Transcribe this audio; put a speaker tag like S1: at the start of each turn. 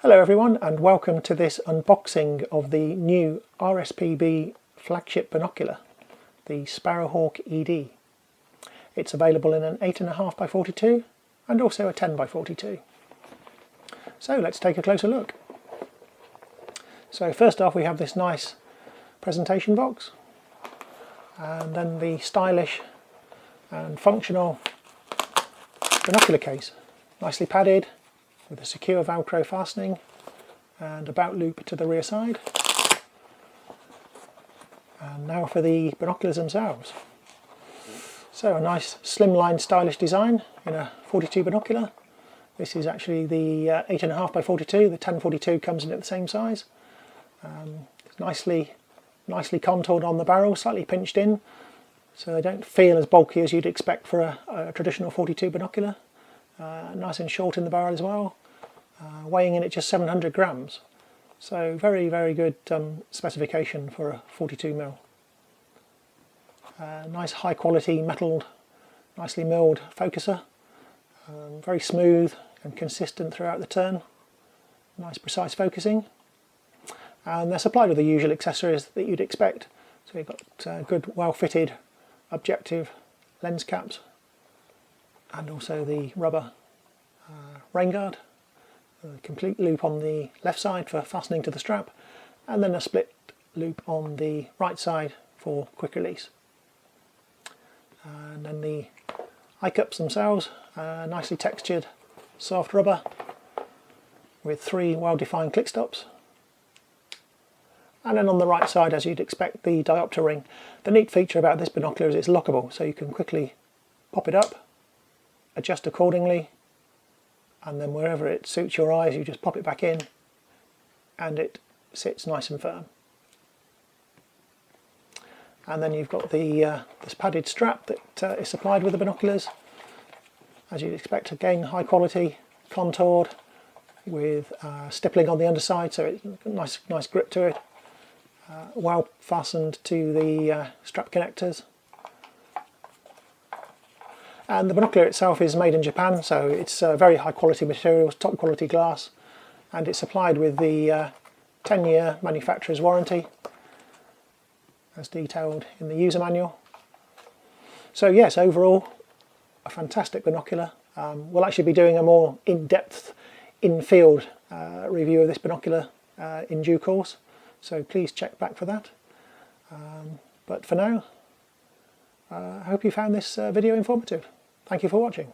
S1: Hello everyone, and welcome to this unboxing of the new RSPB flagship binocular, the Sparrowhawk ED. It's available in an 8.5 by 42 and also a 10 by 42. So let's take a closer look. So first off we have this nice presentation box, and then the stylish and functional binocular case, nicely padded with a secure Velcro fastening and a bout loop to the rear side. And now for the binoculars themselves. So a nice slimline stylish design in a 42 binocular. This is actually the 8.5 by 42, the 1042 comes in at the same size. It's nicely contoured on the barrel, slightly pinched in, so they don't feel as bulky as you'd expect for a traditional 42 binocular. Nice and short in the barrel as well, weighing in at just 700 grams. So very good specification for a 42mm. Nice high quality metalled, nicely milled focuser, very smooth and consistent throughout the turn, nice precise focusing, and they're supplied with the usual accessories that you'd expect. So you've got good well fitted objective lens caps, and also the rubber rain guard, a complete loop on the left side for fastening to the strap, and then a split loop on the right side for quick release. And then the eye cups themselves, nicely textured soft rubber with 3 well-defined click stops. And then on the right side, as you'd expect, the diopter ring. The neat feature about this binocular is it's lockable, so you can quickly pop it up, adjust accordingly, and then wherever it suits your eyes you just pop it back in and it sits nice and firm. And then you've got the this padded strap that is supplied with the binoculars. As you'd expect, again high quality, contoured, with stippling on the underside, so it's nice grip to it. Well fastened to the strap connectors. And the binocular itself is made in Japan, so it's very high quality materials, top quality glass, and it's supplied with the 10-year manufacturer's warranty as detailed in the user manual. So yes, overall a fantastic binocular. We'll actually be doing a more in-depth, in-field review of this binocular in due course, so please check back for that. But for now, I hope you found this video informative. Thank you for watching.